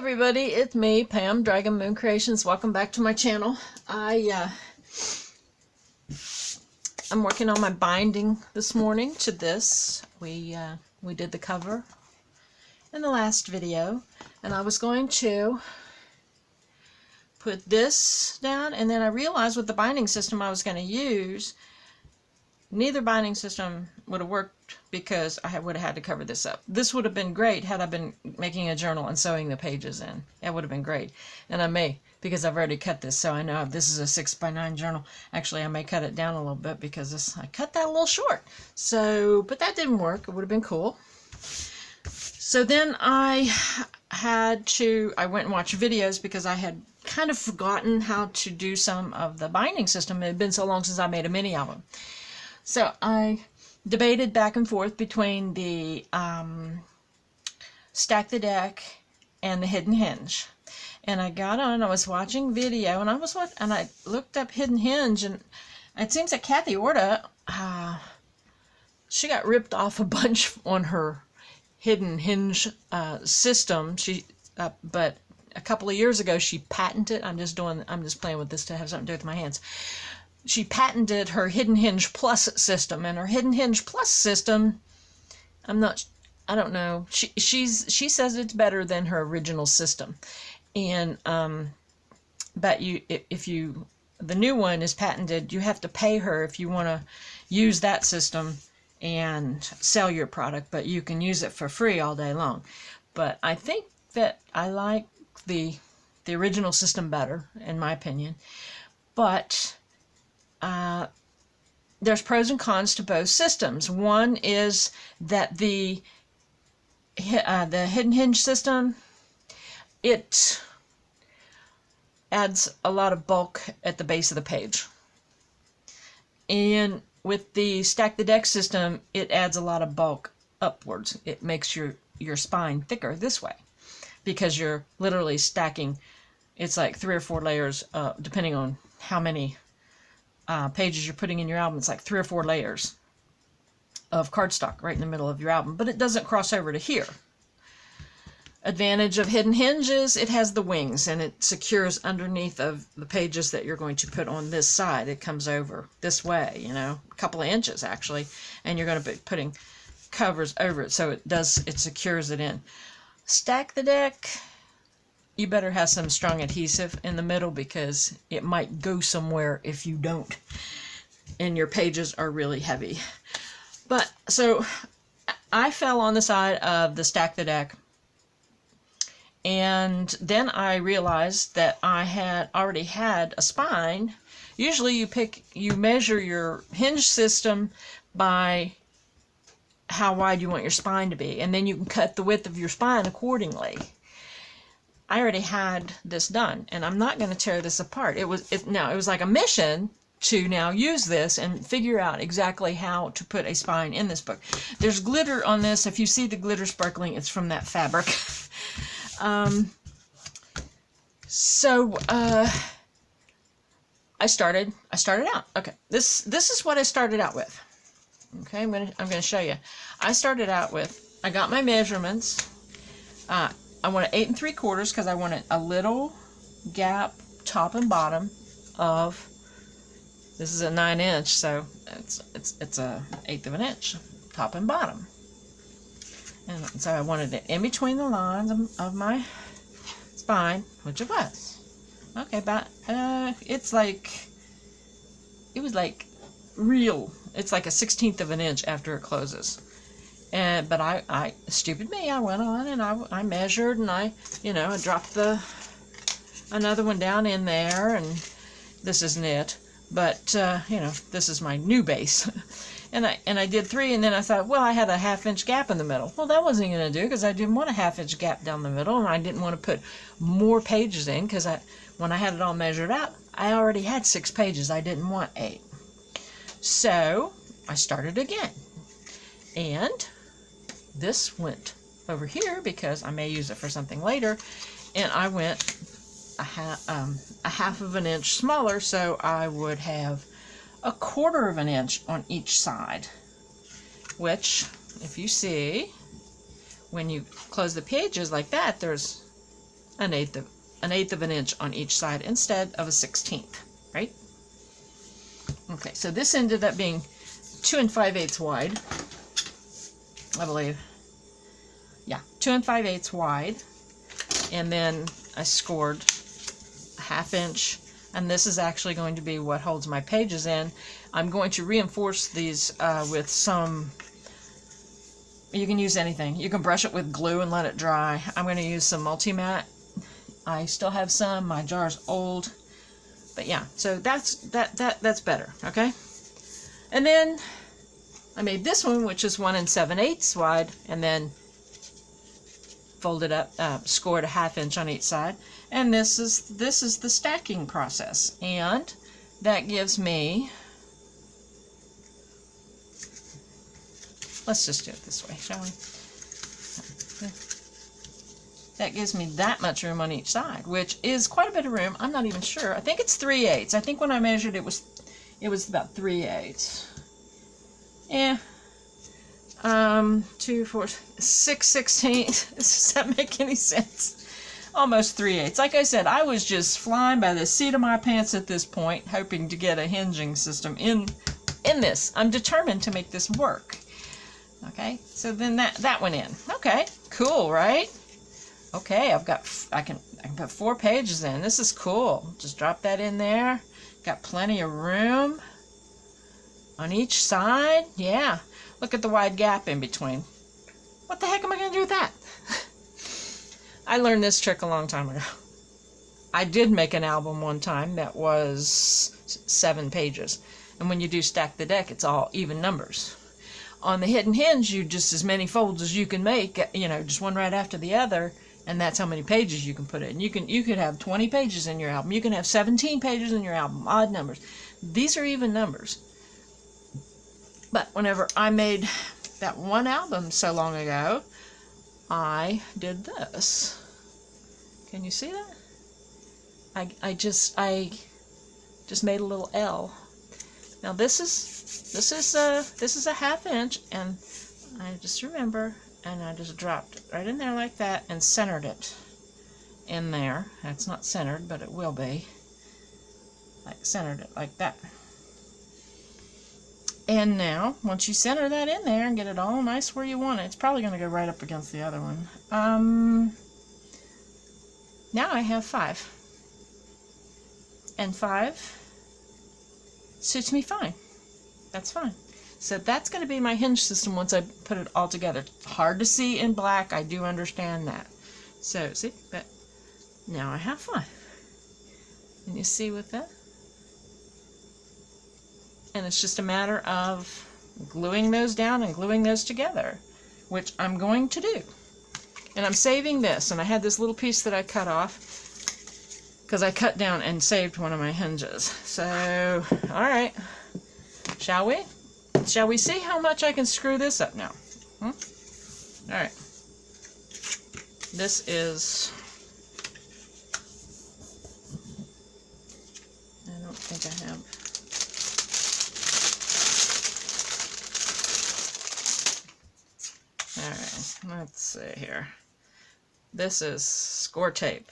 everybody, it's me, Pam, Dragon Moon Creations. Welcome back to my channel. I'm working on my binding this morning to this. We did the cover in the last video, and I was going to put this down, and then I realized with the binding system I was going to use, neither binding system would have worked because I would have had to cover this up. This would have been great had I been making a journal and sewing the pages in. It would have been great. And I may, because I've already cut this, so I know if this is a 6x9 journal. Actually, I may cut it down a little bit because I cut that a little short. So, but that didn't work. It would have been cool. So then I went and watched videos because I had kind of forgotten how to do some of the binding system. It had been so long since I made a mini album. So I debated back and forth between the Stack the Deck and the Hidden Hinge. And I got on, I was watching video, and I looked up Hidden Hinge, and it seems that Kathy Orta, she got ripped off a bunch on her Hidden Hinge system. But a couple of years ago she patented, I'm just playing with this to have something to do with my hands. She patented her Hidden Hinge Plus system, and her Hidden Hinge Plus system, I don't know. She says it's better than her original system, and but the new one is patented. You have to pay her if you want to use that system and sell your product, but you can use it for free all day long. But I think that I like the original system better, in my opinion. But there's pros and cons to both systems. One is that the Hidden Hinge system, it adds a lot of bulk at the base of the page. And with the Stack the Deck system, it adds a lot of bulk upwards. It makes your spine thicker this way because you're literally stacking. It's like 3 or 4 layers, depending on how many pages you're putting in your album. It's like 3 or 4 layers of cardstock right in the middle of your album, but it doesn't cross over to here. Advantage of Hidden Hinge is it has the wings, and it secures underneath of the pages that you're going to put on this side. It comes over this way, a couple of inches actually, and you're going to be putting covers over it, so it secures it in. Stack the Deck, you better have some strong adhesive in the middle because it might go somewhere if you don't, and your pages are really heavy. But so I fell on the side of the Stack the Deck, and then I realized that I had already had a spine. Usually you measure your hinge system by how wide you want your spine to be, and then you can cut the width of your spine accordingly. I already had this done, and I'm not going to tear this apart. It was like a mission to now use this and figure out exactly how to put a spine in this book. There's glitter on this. If you see the glitter sparkling, it's from that fabric. I started out. Okay, this is what I started out with. Okay, I'm gonna show you. I got my measurements. I want 8 3/4 because I wanted a little gap top and bottom of. This is a 9-inch, so it's a 1/8 of an inch top and bottom. And so I wanted it in between the lines of my spine, which it was. Okay, but it's like a 1/16 of an inch after it closes. But I stupid me, I went on and I measured, and I dropped another one down in there, and this isn't it, but this is my new base. and I did 3, and then I thought, well, I had a 1/2-inch gap in the middle. Well, that wasn't going to do because I didn't want a 1/2-inch gap down the middle, and I didn't want to put more pages in because when I had it all measured out, I already had 6 pages. I didn't want 8. So I started again, and this went over here because I may use it for something later, and I went a half of an inch smaller, so I would have 1/4 of an inch on each side, which, if you see, when you close the pages like that, there's an eighth of an inch on each side instead of a 1/16, right? Okay, so this ended up being 2 5/8 wide, I believe. Yeah, 2 5/8 wide, and then I scored a 1/2 inch, and this is actually going to be what holds my pages in. I'm going to reinforce these with some, you can use anything. You can brush it with glue and let it dry. I'm going to use some multi-matte. I still have some. My jar's old, but yeah. So that's better. Okay. And then I made this one, which is 1 7/8 wide, and then folded up, scored a 1/2 inch on each side. And this is the stacking process, and that gives me. Let's just do it this way, shall we? That gives me that much room on each side, which is quite a bit of room. I'm not even sure. I think it's 3/8. I think when I measured it was about 3/8. Yeah. 2, 4, 6/16. Does that make any sense? Almost 3/8. Like I said, I was just flying by the seat of my pants at this point, hoping to get a hinging system in this. I'm determined to make this work. Okay, so then that went in. Okay, cool, right? Okay, I can put 4 pages in. This is cool. Just drop that in there. Got plenty of room on each side. Yeah, look at the wide gap in between. What the heck am I going to do with that? I learned this trick a long time ago. I did make an album one time that was 7 pages. And when you do stack the deck, it's all even numbers. On the hidden hinge, you just as many folds as you can make, you know, just one right after the other, and that's how many pages you can put in. You could have 20 pages in your album. You can have 17 pages in your album, odd numbers. These are even numbers. But whenever I made that one album so long ago, I did this. Can you see that? I just made a little L. Now this is a 1/2 inch, and I just remember, and I just dropped it right in there like that and centered it in there. That's not centered, but it will be. Like centered it like that. And now, once you center that in there and get it all nice where you want it, it's probably going to go right up against the other one. Now I have 5. And 5 suits me fine. That's fine. So that's going to be my hinge system once I put it all together. It's hard to see in black. I do understand that. So, see? But now I have 5. And you see with that? And it's just a matter of gluing those down and gluing those together, which I'm going to do. And I'm saving this, and I had this little piece that I cut off because I cut down and saved one of my hinges. So, all right, shall we? Shall we see how much I can screw this up now? All right. This is, I don't think I have. Alright, let's see here. This is score tape.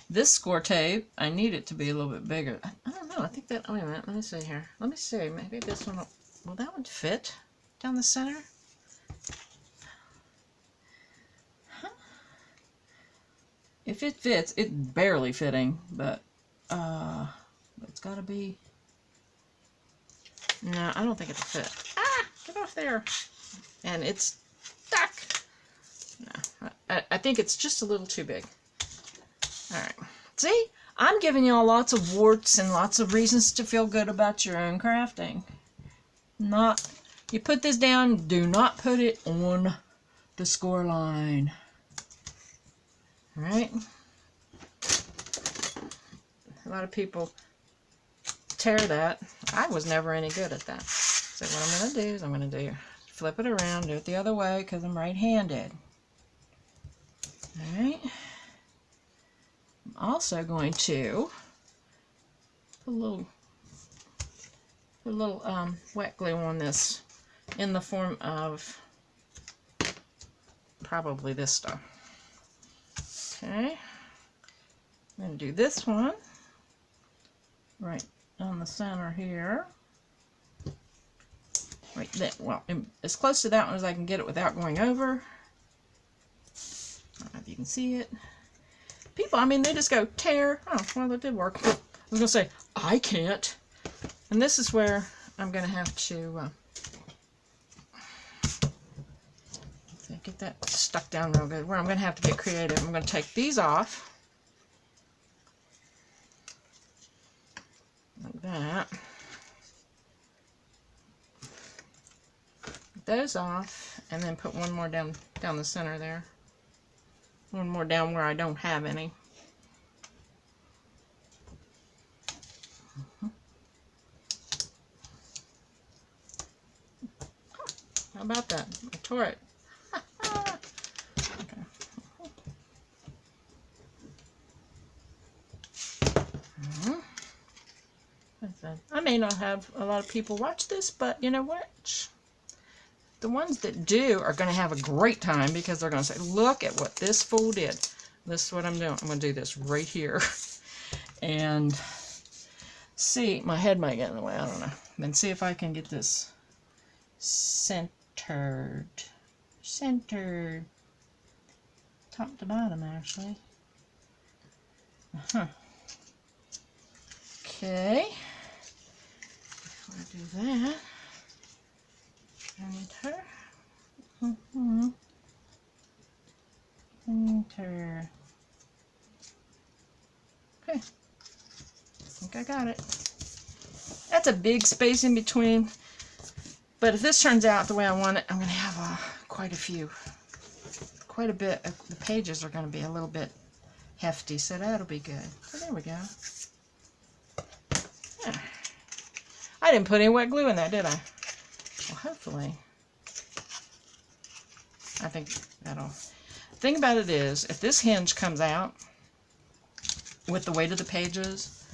This score tape, I need it to be a little bit bigger. I don't know, I think that, wait a minute, let me see here. Let me see, maybe this one, will that one fit down the center? Huh? If it fits, it's barely fitting, but it's gotta be, no, I don't think it'll fit. Ah, get off there. And it's stuck. No, I think it's just a little too big. Alright. See? I'm giving y'all lots of warts and lots of reasons to feel good about your own crafting. Not, you put this down, do not put it on the score line. Alright? A lot of people tear that. I was never any good at that. So what I'm going to do is I'm going to flip it around, do it the other way because I'm right-handed. Alright. I'm also going to put a little wet glue on this in the form of probably this stuff. Okay. I'm going to do this one right on the center here. Right there. Well, as close to that one as I can get it without going over. I don't know if you can see it. People, I mean, they just go tear. Oh, well, that did work. I was going to say, I can't. And this is where I'm going to have to get that stuck down real good, where I'm going to have to get creative. I'm going to take these off. Like that. Those off, and then put one more down the center there. One more down where I don't have any. How about that? I tore it. Okay. I may not have a lot of people watch this, but you know what? The ones that do are going to have a great time, because they're going to say, look at what this fool did. This is what I'm doing. I'm going to do this right here. And see, my head might get in the way. I don't know. Then see if I can get this centered. Centered. Top to bottom, actually. Okay. Before I do that, enter. Enter. Okay. I think I got it. That's a big space in between. But if this turns out the way I want it, I'm going to have quite a bit. The pages are going to be a little bit hefty, so that'll be good. So there we go. Yeah. I didn't put any wet glue in that, did I? Well, hopefully. I think that'll... The thing about it is, if this hinge comes out with the weight of the pages,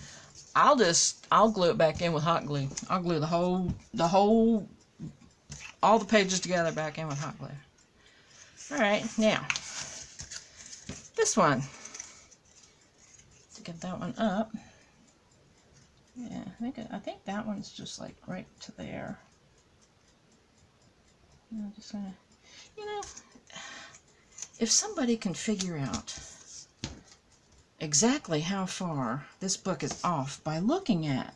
I'll glue it back in with hot glue. I'll glue all the pages together back in with hot glue. Alright, now, this one. To get that one up. Yeah, I think that one's just like right to there. I'm just gonna, you know, if somebody can figure out exactly how far this book is off by looking at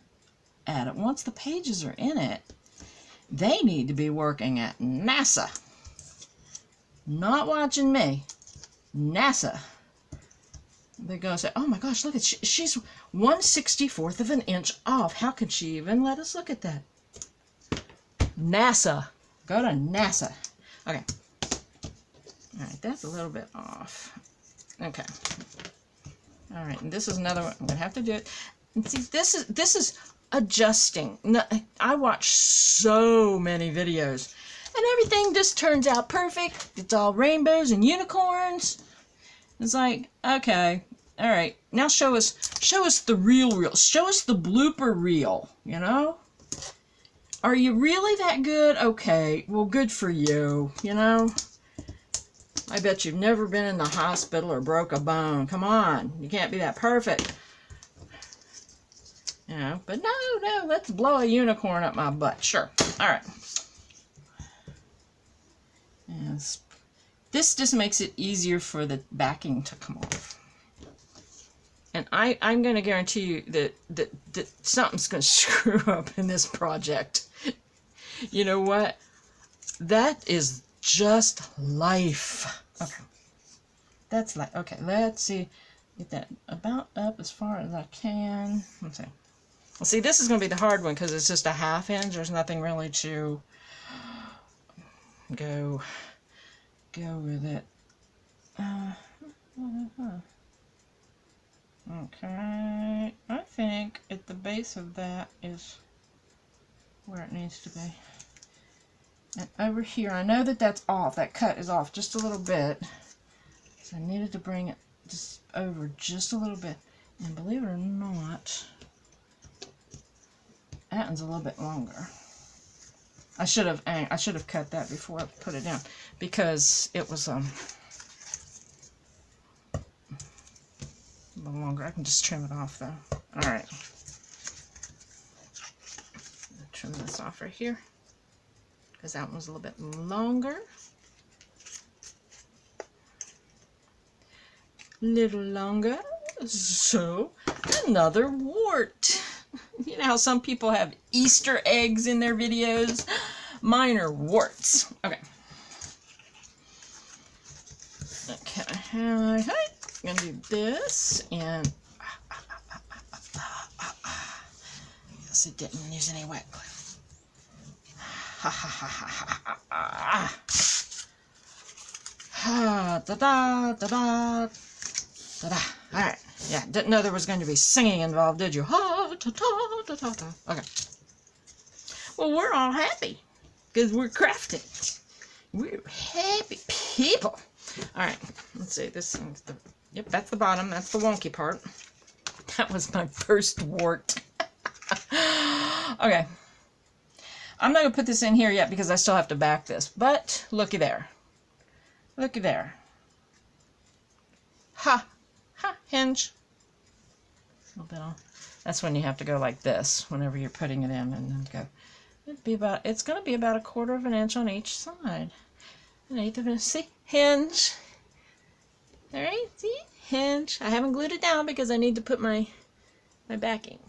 it once the pages are in it, they need to be working at NASA. Not watching me. NASA. They're going to say, oh my gosh, look, she's 1/64 of an inch off. How could she even let us look at that? NASA. Go to NASA. Okay. Alright, that's a little bit off. Okay. Alright, and this is another one. I'm going to have to do it. And see, this is adjusting. I watch so many videos, and everything just turns out perfect. It's all rainbows and unicorns. It's like, okay, all right, now show us the real. Show us the blooper reel, you know? Are you really that good? Okay, well, good for you, you know? I bet you've never been in the hospital or broke a bone. Come on, you can't be that perfect. You know, but no, let's blow a unicorn up my butt. Sure. All right. Yes. This just makes it easier for the backing to come off. And I'm going to guarantee you that something's going to screw up in this project. You know what? That is just life. Okay. That's like, okay, let's see. Get that about up as far as I can. Let's see. Well, see, this is going to be the hard one because it's just a half hinge. There's nothing really to go with it. Okay, I think at the base of that is where it needs to be. And over here, I know that that's off. That cut is off just a little bit. So I needed to bring it just over just a little bit. And believe it or not, that one's a little bit longer. I should have cut that before I put it down because it was little longer. I can just trim it off though. All right. Trim this off right here because that one was a little bit longer. Little longer. So another wart. You know how some people have Easter eggs in their videos? Mine are warts. Okay. Okay. I'm gonna do this and yes, it didn't use any wet glue. Ha ha ha ha ha ha. Ha da da da da da da. All right. Yeah, didn't know there was going to be singing involved, did you? Ha da da da da da. Okay. Well, we're all happy because we're crafting. We're happy people. All right. Let's see. This thing's the. Yep, that's the bottom. That's the wonky part. That was my first wart. Okay. I'm not going to put this in here yet because I still have to back this. But looky there. Looky there. Ha. Ha. Hinge. A little bit on. That's when you have to go like this whenever you're putting it in and then go. It's going to be about 1/4 of an inch on each side. 1/8 of an inch. See? Hinge. All right. See? Hinge. I haven't glued it down because I need to put my backing.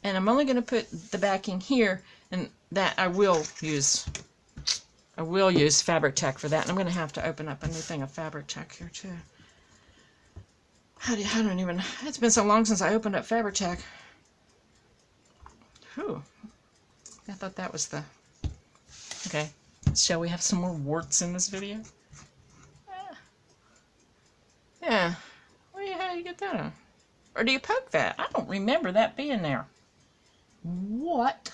And I'm only going to put the backing here, and that I will use Fabri-Tac for that. And I'm going to have to open up a new thing of Fabri-Tac here too. I don't even. It's been so long since I opened up Fabri-Tac. Whew. I thought that was the. Okay. Shall we have some more warts in this video? Yeah. Well, how do you get that on? Or do you poke that? I don't remember that being there. What?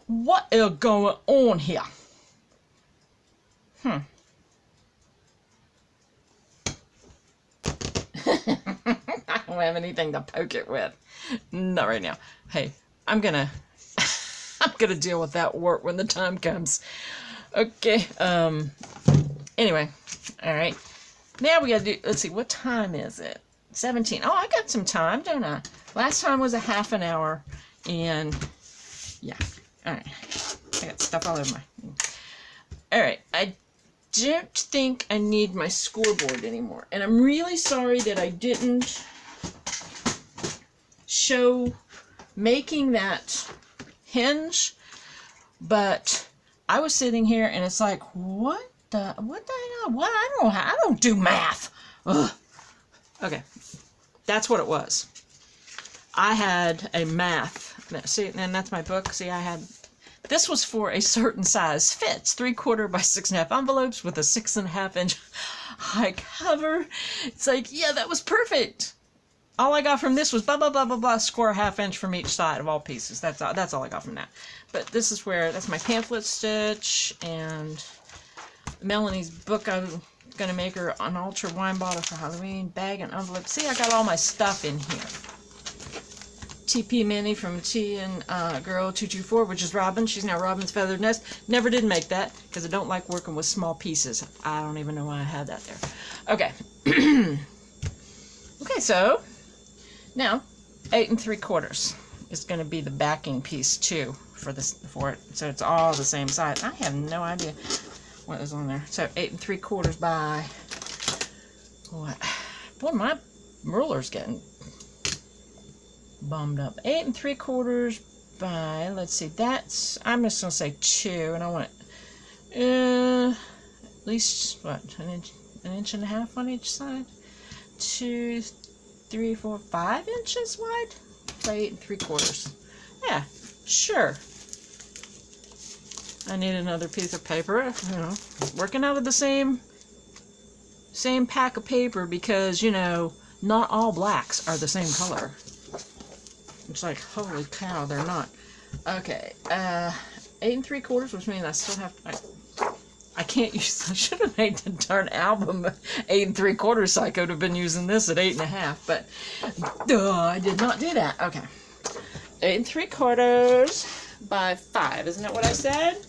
What is going on here? I don't have anything to poke it with. Not right now. Hey, I'm gonna deal with that wart when the time comes. Okay. Anyway. All right. Now we gotta do. Let's see. What time is it? 17. Oh, I got some time, don't I? Last time was a ½ an hour, and yeah. All right. I got stuff all over my. All right. I don't think I need my scoreboard anymore, and I'm really sorry that I didn't show making that hinge, but I was sitting here and it's like, what the hell? What? I don't do math. Ugh. Okay, that's what it was. I had a math. See, and that's my book. See, this was for a certain size. Fits 3/4 by 6.5 envelopes with a 6.5 inch high cover. It's like, yeah, that was perfect. All I got from this was blah blah blah blah blah. Score a ½ inch from each side of all pieces. That's all I got from that. But this is that's my pamphlet stitch and Melanie's book. I'm gonna make her an ultra wine bottle for Halloween, bag and envelope. See, I got all my stuff in here. TP Mini from T and Girl 224, which is Robin. She's now Robin's Feathered Nest. Never did make that because I don't like working with small pieces. I don't even know why I had that there. Okay. Okay, so now 8 3/4 is going to be the backing piece too for it. So it's all the same size. I have no idea what is on there. So 8 3/4 by what? Boy, my ruler's getting bummed up. 8 3/4 by, let's see, I'm just going to say 2, and I want it at least, what, an inch and a half on each side? 2, 3, 4, 5 inches wide by 8 3/4. Yeah, sure. I need another piece of paper, working out of the same pack of paper because, not all blacks are the same color. It's like, holy cow, they're not. Okay, 8 3/4, which means I still have, I can't use, I should have made the darn album 8 3/4 so I could have been using this at 8.5, but I did not do that. Okay, 8 3/4 by 5, isn't that what I said?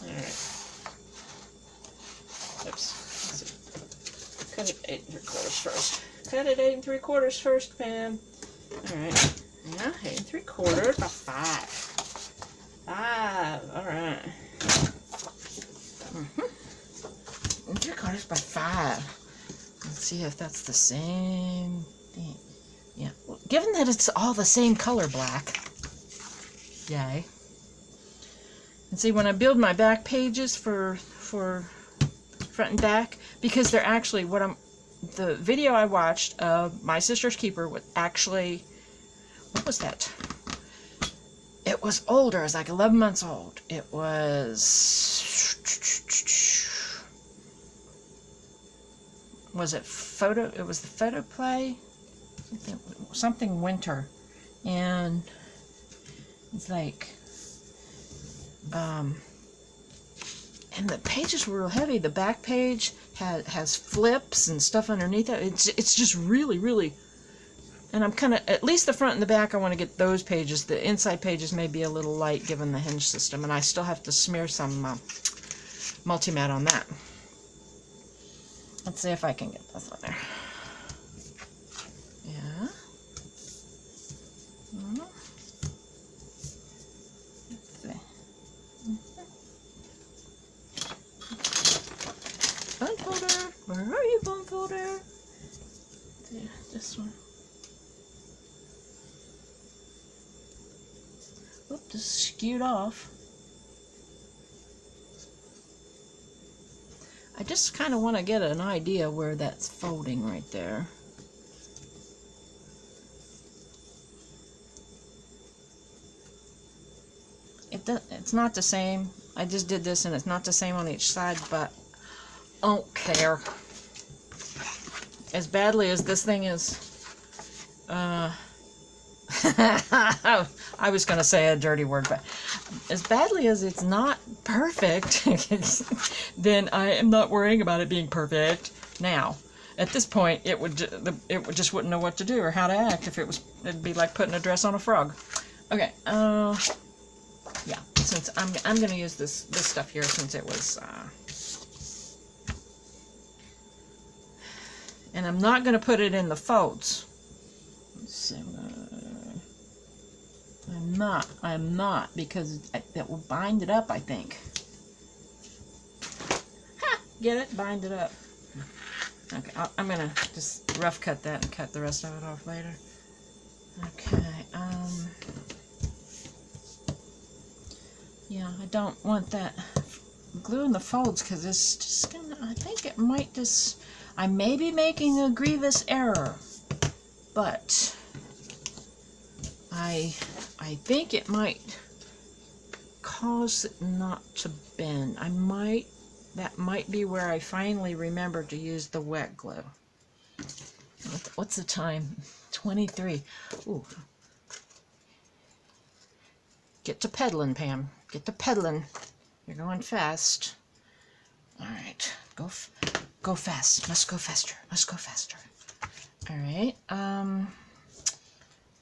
Alright. Oops. Cut it 8 3/4 first. Cut it 8 3/4 first, Pam. Alright. Yeah, 8 3/4 by 5. 5. Alright. 8 3/4 by 5. Let's see if that's the same thing. Yeah. Well, given that it's all the same color black. Yay. And see, when I build my back pages for front and back, because they're actually the video I watched of My Sister's Keeper was actually, what was that? It was older. It was like 11 months old. It was it photo? It was the photo play, something winter, and it's like, and the pages were real heavy. The back page has flips and stuff underneath it. It's just really, really, and I'm kind of, at least the front and the back, I want to get those pages. The inside pages may be a little light given the hinge system, and I still have to smear some multi-matte on that. Let's see if I can get this on there. Yeah. Let's see. Bone folder, where are you, bone folder? There, this one. Oop, just skewed off. I just kind of want to get an idea where that's folding right there. It's not the same. I just did this and it's not the same on each side, but I don't care. As badly as this thing is, I was going to say a dirty word, but as badly as it's not perfect, then I am not worrying about it being perfect now. At this point, it would just wouldn't know what to do or how to act if it'd be like putting a dress on a frog. Okay, yeah, since I'm going to use this stuff here since it was, and I'm not going to put it in the folds. So, I'm not, because that will bind it up, I think. Ha! Get it? Bind it up. Okay, I'm gonna just rough cut that and cut the rest of it off later. Okay, yeah, I don't want that glue in the folds, because it's just gonna, I think it might just, I may be making a grievous error, but I think it might cause it not to bend. That might be where I finally remember to use the wet glue. What's the time? 23. Ooh. Get to pedaling, Pam. Get to pedaling. You're going fast. All right. Go fast. Must go faster. Must go faster. All right.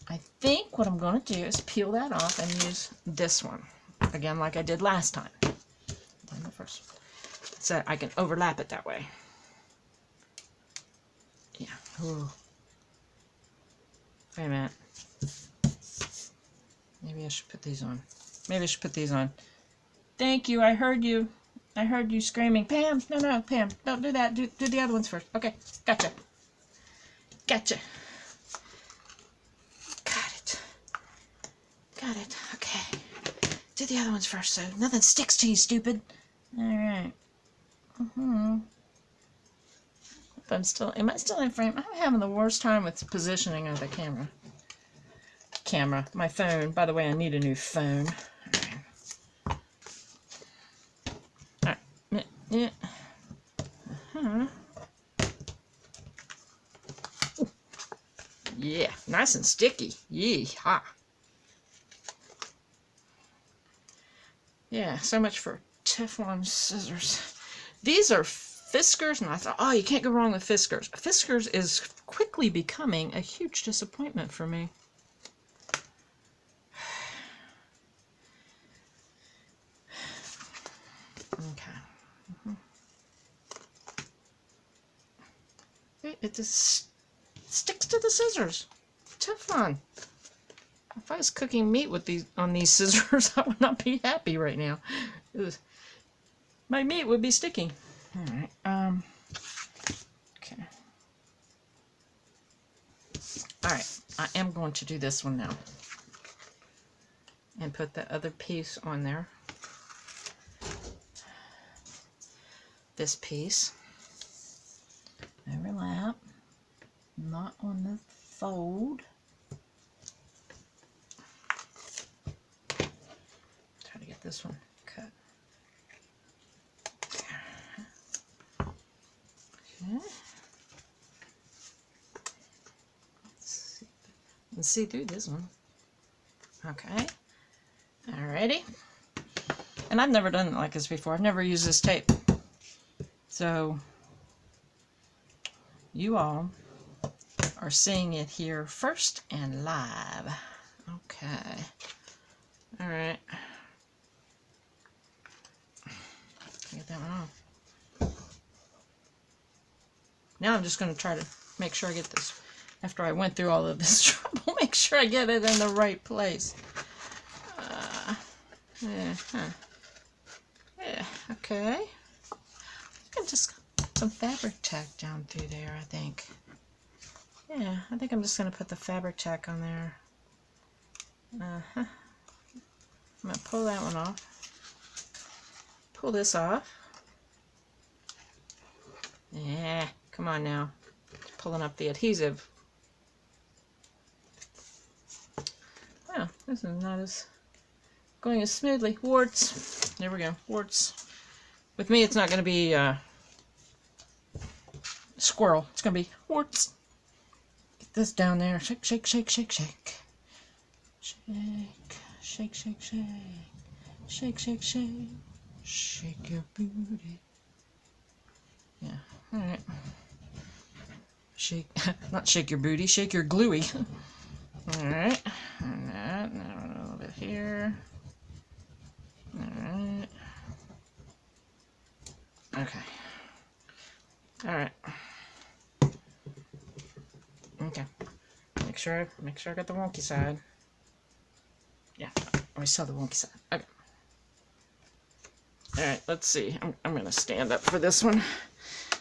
I think what I'm going to do is peel that off and use this one. Again, like I did last time. On the first one. So I can overlap it that way. Yeah. Ooh. Wait a minute. Maybe I should put these on. Maybe I should put these on. Thank you. I heard you. I heard you screaming. Pam, no, Pam. Don't do that. Do the other ones first. Okay. Gotcha. Gotcha. Got it. Okay. Do the other ones first so nothing sticks to you, stupid. Alright. Am I still in frame? I'm having the worst time with positioning of the camera. My phone. By the way, I need a new phone. Alright. Yeah. Yeah. Nice and sticky. Yee-haw. Yeah, so much for Teflon scissors. These are Fiskars, and I thought, oh, you can't go wrong with Fiskars. Fiskars is quickly becoming a huge disappointment for me. Okay. right? It just sticks to the scissors. Teflon. If I was cooking meat with these on these scissors, I would not be happy right now. My meat would be sticking. All right. Okay. All right. I am going to do this one now, and put the other piece on there. This piece. Overlap. Not on the fold. Try to get this one cut. Okay. Let's see through this one. Okay. Alrighty. And I've never done it like this before. I've never used this tape. So you all are seeing it here first and live. Okay. Alright. Get that one off. Now I'm just going to try to make sure I get this, after I went through all of this trouble, make sure I get it in the right place. Yeah, okay. I can just put some fabric tack down through there, I think. Yeah, I think I'm just going to put the fabric tack on there. I'm going to pull that one off. Pull this off. Yeah, come on now. Pulling up the adhesive. Wow, this is not as going as smoothly. Warts. There we go. Warts. With me, it's not going to be squirrel. It's going to be warts. Get this down there. Shake, shake, shake, shake, shake. Shake, shake, shake, shake. Shake, shake, shake. Shake your booty. Yeah. All right. Shake, not shake your booty, shake your gluey. All right. And that. Now a little bit here. All right. Okay. All right. Okay. Make sure I got the wonky side. Yeah. I saw the wonky side. Okay. All right. Let's see. I'm gonna stand up for this one.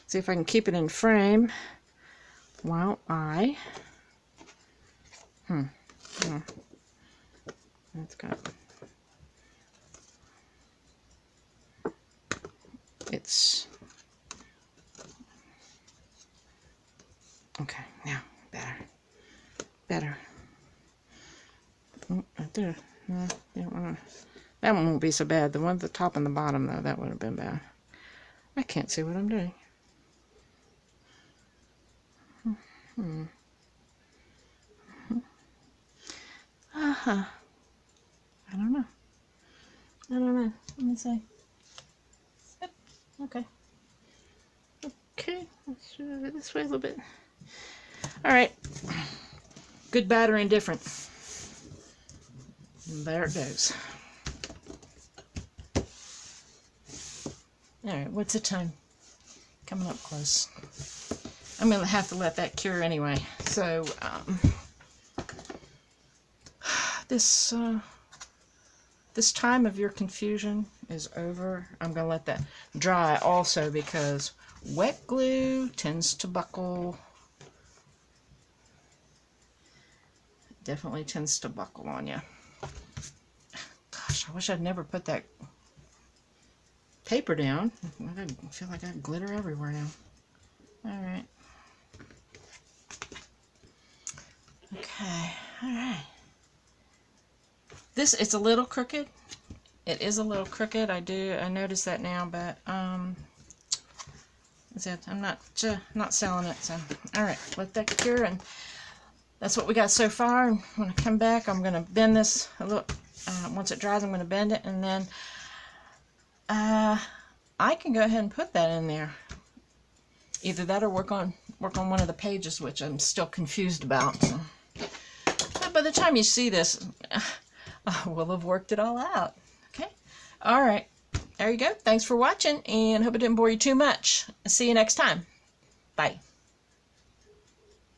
See if I can keep it in frame while I. That's got. It's okay now. Better. Oh, right there. No, that one won't be so bad. The one at the top and the bottom, though, that would have been bad. I can't see what I'm doing. I don't know. Let me see. Yep. Okay. Okay. Let's move it this way a little bit. All right. Good, bad, or indifferent. And there it goes. All right. What's the time? Coming up close. I'm going to have to let that cure anyway. So, this time of your confusion is over. I'm going to let that dry also because wet glue tends to buckle. It definitely tends to buckle on you. Gosh, I wish I'd never put that paper down. I feel like I have glitter everywhere now. All right. Okay, all right. It's a little crooked. It is a little crooked. I notice that now, but I'm not selling it. So, all right, let that cure, and that's what we got so far. And when I come back, I'm gonna bend this a little. Once it dries, I'm gonna bend it, and then I can go ahead and put that in there. Either that or work on one of the pages, which I'm still confused about. So. By the time you see this, we'll have worked it all out. Okay? All right. There you go. Thanks for watching, and hope it didn't bore you too much. See you next time. Bye.